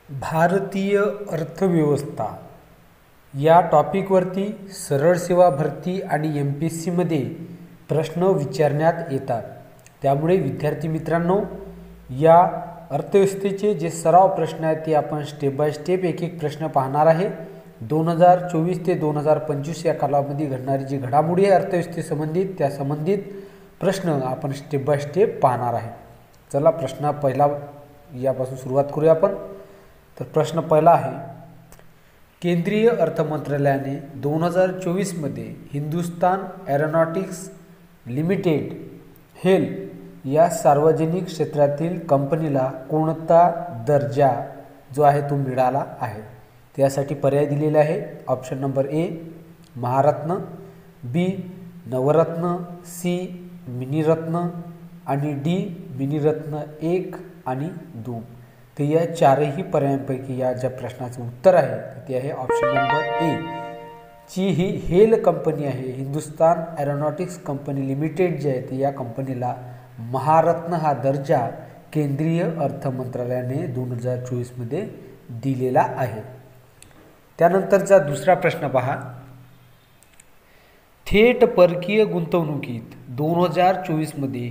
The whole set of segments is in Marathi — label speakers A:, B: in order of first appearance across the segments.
A: भारतीय अर्थव्यवस्था या टॉपिकवरती सरळ सेवा भरती आणि MPSCमध्ये प्रश्न विचारण्यात येतात. त्यामुळे विद्यार्थी मित्रांनो, या अर्थव्यवस्थेचे जे सराव प्रश्न आहेत ते आपण स्टेप बाय स्टेप एक एक प्रश्न पाहणार आहे. 2024 ते 2025 या कालावधीमध्ये घडणारी जी घडामोडी आहे अर्थव्यवस्थेसंबंधित, त्या संबंधित प्रश्न आपण स्टेप बाय स्टेप पाहणार आहे. चला प्रश्न पहिला यापासून सुरुवात करूया आपण. तर प्रश्न पहिला आहे, केंद्रीय अर्थमंत्रालयाने 2024मध्ये हिंदुस्तान एरोनॉटिक्स लिमिटेड हेल या सार्वजनिक क्षेत्रातील कंपनीला कोणता दर्जा जो आहे तो मिळाला आहे? त्यासाठी पर्याय दिलेले आहे. Option number A Maharatna, B Navratna, C Miniratna आणि डी मिनिरत्न 1 आणि 2. तर या चारही पर्यायांपैकी या ज्या प्रश्नाचं उत्तर आहे ते आहे ऑप्शन नंबर ए. जी ही हेल कंपनी आहे, हिंदुस्तान एरोनॉटिक्स कंपनी लिमिटेड जी आहे, ती या कंपनीला महारत्न हा दर्जा केंद्रीय अर्थमंत्रालयाने 2024मध्ये दिलेला आहे. त्यानंतरचा दुसरा प्रश्न पहा, थेट परकीय गुंतवणुकीत 2024मध्ये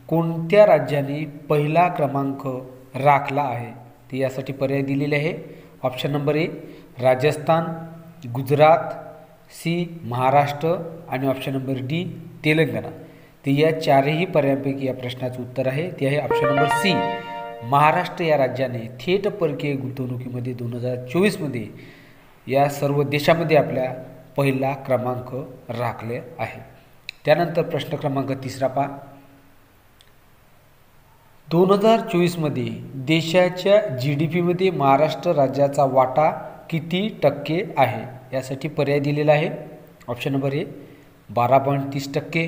A: कोणत्या राज्याने पहिला क्रमांक राखला आहे? ते यासाठी पर्याय दिलेले आहे. Option number A Rajasthan, Gujarat, C Maharashtra आणि ऑप्शन नंबर डी तेलंगणा. तर या चारही पर्यायांपैकी या प्रश्नाचं उत्तर आहे ते आहे ऑप्शन नंबर सी. महाराष्ट्र या राज्याने थेट परकीय गुंतवणुकीमध्ये 2024मध्ये या सर्व देशामध्ये आपल्या पहिला क्रमांक राखले आहे. त्यानंतर प्रश्न क्रमांक तिसरा पहा, 2024मध्ये देशाच्या GDPमध्ये महाराष्ट्र राज्याचा वाटा किती टक्के आहे? यासाठी पर्याय दिलेला आहे. Option number A 12.30%,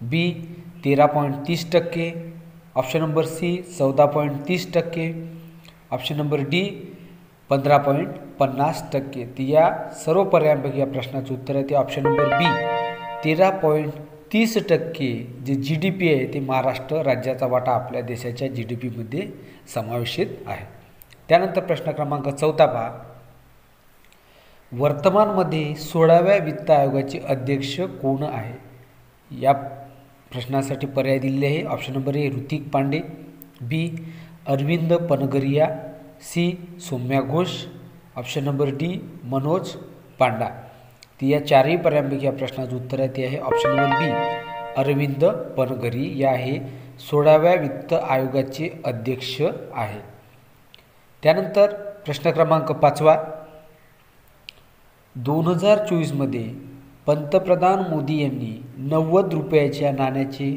A: B 13.30%, option number C 14.30%, option number D 15.50%. तर या सर्व पर्यायांपैकी या प्रश्नाचं उत्तर आहे ते ऑप्शन नंबर बी 13.30% जे GDP आहे ते महाराष्ट्र राज्याचा वाटा आपल्या देशाच्या GDPमध्ये समावेशित आहे. त्यानंतर प्रश्न क्रमांक 14 पहा, वर्तमानमध्ये 16व्या वित्त आयोगाचे अध्यक्ष कोण आहे? या प्रश्नासाठी पर्याय दिलेले आहे. Option number A Hrithik Pandey, B Arvind Panagariya, C Soumya Ghosh, option number D Manoj Panda. तर या चारही पर्यायांपैकी या प्रश्नाचं उत्तर आहे ते आहे ऑप्शन नंबर बी अरविंद पनगरी या आहे 16व्या वित्त आयोगाचे अध्यक्ष आहे. त्यानंतर प्रश्न क्रमांक 5, 2024मध्ये पंतप्रधान मोदी यांनी 90 रुपयाच्या नाण्याचे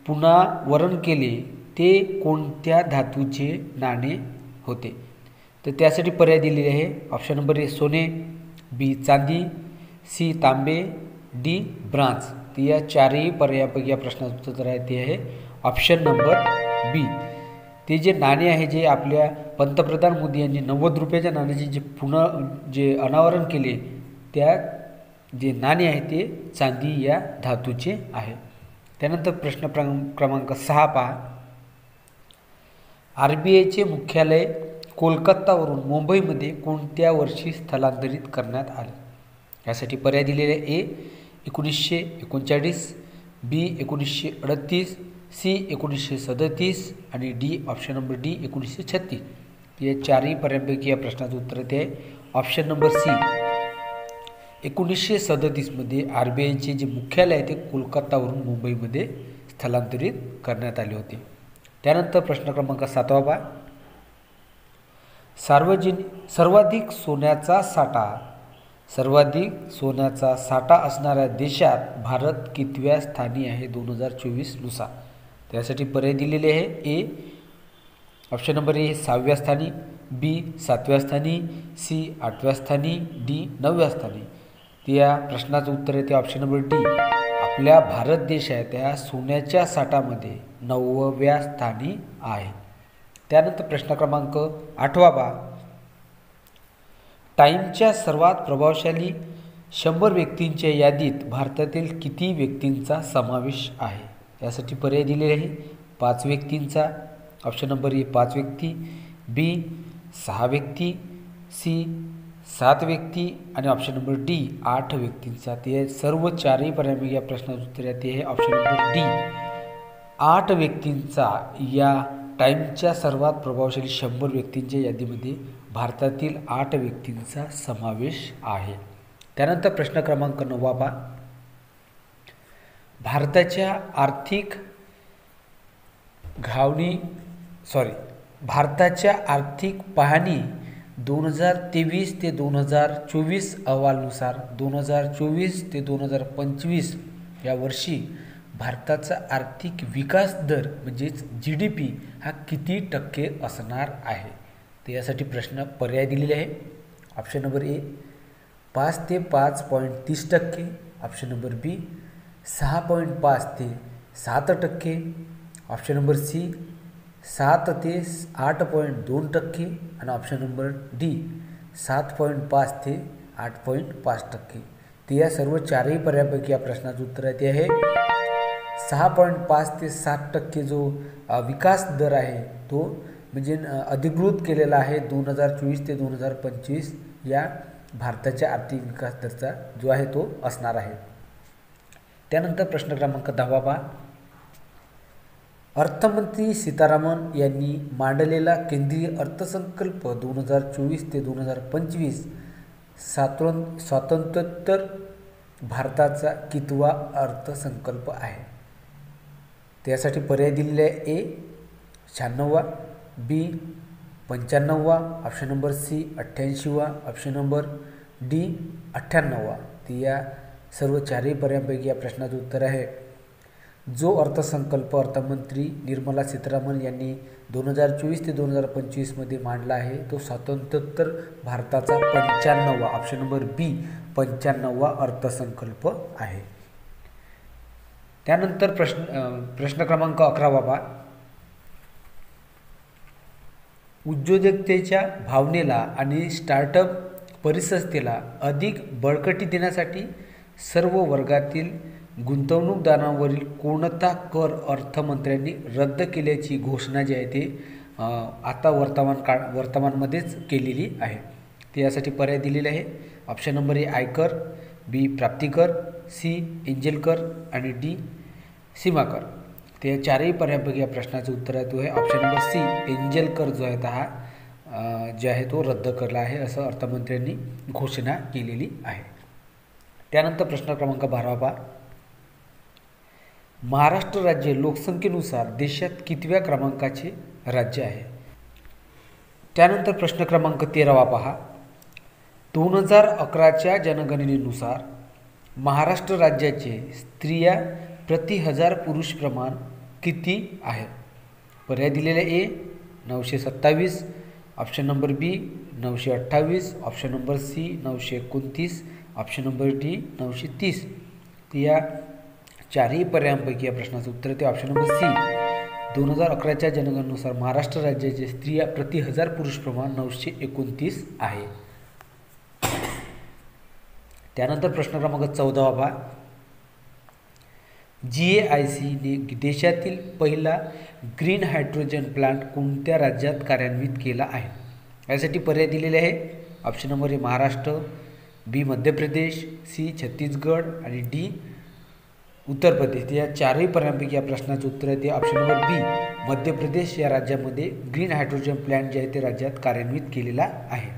A: पुनरावरण केले, ते कोणत्या धातूचे नाणे होते? तर त्यासाठी पर्याय दिलेले आहे. ऑप्शन नंबर ए सोने, बी चांदी, सी तांबे, डी ब्रांज. तर या चारही पर्यायांपैकी या प्रश्नाचं उत्तर आहे ते आहे ऑप्शन नंबर बी. ते जे नाणे आहे जे आपल्या पंतप्रधान मोदी यांनी 90 रुपयाच्या नाण्याचे जे अनावरण केले, त्या जे नाणे आहे ते चांदी या धातूचे आहे. त्यानंतर प्रश्न क्रमांक 6 पहा, RBIचे मुख्यालय कोलकातावरून मुंबईमध्ये कोणत्या वर्षी स्थलांतरित करण्यात आले? यासाठी पर्याय दिलेले ए 1939, बी 1938, सी 1937 आणि डी ऑप्शन नंबर डी 1936. या चारही पर्यायांपैकी या प्रश्नाचं उत्तर ते ऑप्शन नंबर सी 1937मध्ये RBIचे जे मुख्यालय आहे ते कोलकातावरून मुंबईमध्ये स्थलांतरित करण्यात आले होते. त्यानंतर प्रश्न क्रमांक 7 पहा, सर्वाधिक सोन्याचा साठा असणाऱ्या देशात भारत कितव्या स्थानी आहे 2024 नुसार? त्यासाठी पर्याय दिलेले आहे. ए ऑप्शन नंबर ए 6व्या स्थानी, बी 7व्या स्थानी, सी 8व्या स्थानी, डी 9व्या स्थानी. त्या प्रश्नाचं उत्तर आहे ते ऑप्शन नंबर डी. आपल्या भारत देश आहे त्या सोन्याच्या साठामध्ये 9व्या स्थानी आहे. त्यानंतर प्रश्न क्रमांक 8 पहा, टाइमच्या सर्वात प्रभावशाली 100 व्यक्तींच्या यादीत भारतातील किती व्यक्तींचा समावेश आहे? यासाठी पर्याय दिलेले आहे. 5 व्यक्तींचा, ऑप्शन नंबर ए 5 व्यक्ती, बी 6 व्यक्ती, सी 7 व्यक्ती आणि ऑप्शन नंबर डी 8 व्यक्तींचा. ते सर्व चारही पर्यायपैकी या प्रश्नाचं उत्तर आहे ते आहे ऑप्शन नंबर डी 8 व्यक्तींचा. या टाईमच्या सर्वात प्रभावशाली 100 व्यक्तींच्या यादीमध्ये भारतातील 8 व्यक्तींचा समावेश आहे. त्यानंतर प्रश्न क्रमांक 9 पहा. भारताच्या आर्थिक पाहणी 2023 ते 2024 अहवालानुसार 2024 ते 2025 या वर्षी भारताचा आर्थिक विकास दर म्हणजेच GDP हा किती टक्के असणार आहे. तर यासाठी प्रश्न पर्याय दिलेले आहे. ऑप्शन नंबर ए 5 ते 5.30%, ऑप्शन नंबर बी 6.5 ते 7%, ऑप्शन नंबर सी 7 ते 8.2% आणि ऑप्शन नंबर डी 7.5 ते 8.5%. ते या सर्व चारही पर्यायापैकी या प्रश्नाचं उत्तर आहे ते आहे 6.5 ते 7% जो विकास दर आहे तो म्हणजे अधिकृत केलेला आहे 2024 ते 2025 या भारताच्या आर्थिक विकास दराचा जो आहे तो असणार आहे. त्यानंतर प्रश्न क्रमांक 10 पहा. अर्थमंत्री सीतारामन यांनी मांडलेला केंद्रीय अर्थसंकल्प 2024 ते 2025 स्वातंत्र्योत्तर भारताचा कितवा अर्थसंकल्प आहे. त्यासाठी पर्याय दिलेले आहे A 96, B 95, option number C 88, option number D 98. तर या सर्व चारही पर्यायांपैकी या प्रश्नाचं उत्तर आहे जो अर्थसंकल्प अर्थमंत्री निर्मला सीतारामन यांनी 2024 ते 2025 मध्ये मांडला आहे तो स्वातंत्र्योत्तर भारताचा 95वा ऑप्शन नंबर बी 95वा अर्थसंकल्प आहे. त्यानंतर प्रश्न क्रमांक 11 पहा. उद्योजकतेच्या भावनेला आणि स्टार्टअप परिसंस्थेला अधिक बळकटी देण्यासाठी सर्व वर्गातील गुंतवणूकदारांवरील कोणता कर अर्थमंत्र्यांनी रद्द केल्याची घोषणा जी आहे ते आता वर्तमानमध्येच केलेली आहे. ते यासाठी पर्याय दिलेले आहे. ऑप्शन नंबर ए आयकर, बी प्राप्तिकर, सी एंजल कर आणि डी सीमाकर. ते चारही पर्यायांपैकी या प्रश्नाचं उत्तर आहे तो आहे ऑप्शन नंबर सी एंजल कर जो आहे हा जे आहे तो रद्द करला आहे असं अर्थमंत्र्यांनी घोषणा केलेली आहे. त्यानंतर प्रश्न क्रमांक 12 पहा. महाराष्ट्र राज्य लोकसंख्येनुसार देशात कितव्या क्रमांकाचे राज्य आहे. त्यानंतर प्रश्न क्रमांक 13 पहा. 2011च्या जनगणनेनुसार महाराष्ट्र राज्याचे स्त्रिया प्रति 1000 पुरुष प्रमाण किती आहे. पर्याय दिलेले A 927, option number B 928, option number C 929, option number D 930. या चारही पर्यायांपैकी या प्रश्नाचं उत्तर ते ऑप्शन नंबर सी 2011च्या जनगणनेनुसार महाराष्ट्र राज्याचे स्त्रिया प्रति 1000 पुरुष प्रमाण 929 आहे. त्यानंतर प्रश्न क्रमांक 14 पहा. GAICने देशातील पहिला ग्रीन हायड्रोजन प्लांट कोणत्या राज्यात कार्यान्वित केला आहे. यासाठी पर्याय दिलेले आहे. ऑप्शन नंबर ए महाराष्ट्र, बी मध्य प्रदेश, सी छत्तीसगड आणि डी उत्तर प्रदेश. या चारही पर्यायांपैकी या प्रश्नाचं उत्तर आहे ते ऑप्शन नंबर बी मध्य प्रदेश या राज्यामध्ये ग्रीन हायड्रोजन प्लांट जे आहे ते राज्यात कार्यान्वित केलेला आहे.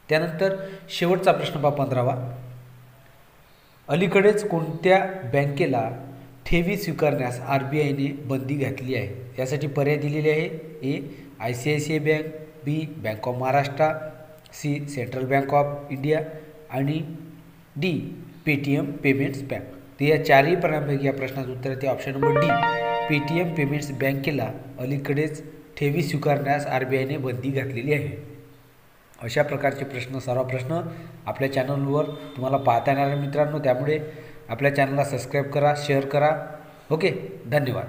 A: त्यानंतर शेवटचा प्रश्न पहा 15वा. अलीकडेच कोणत्या बँकेला ठेवी स्वीकारण्यास RBIने बंदी घातली आहे. यासाठी पर्याय दिलेले आहे. A ICICI bank, B bank of Maharashtra, C central bank of India आणि डी पेटीएम पेमेंट्स बँक. तर या चारही पर्यायांपैकी या प्रश्नाचं उत्तर आहे ते option number D Paytm payments बँकेला अलीकडेच ठेवी स्वीकारण्यास RBIने बंदी घातलेली आहे. अशा प्रकारचे सर्व प्रश्न आपल्या चॅनलवर तुम्हाला पाहता येणार मित्रांनो. त्यामुळे आपल्या चॅनलला सबस्क्राईब करा, शेअर करा. ओके, धन्यवाद.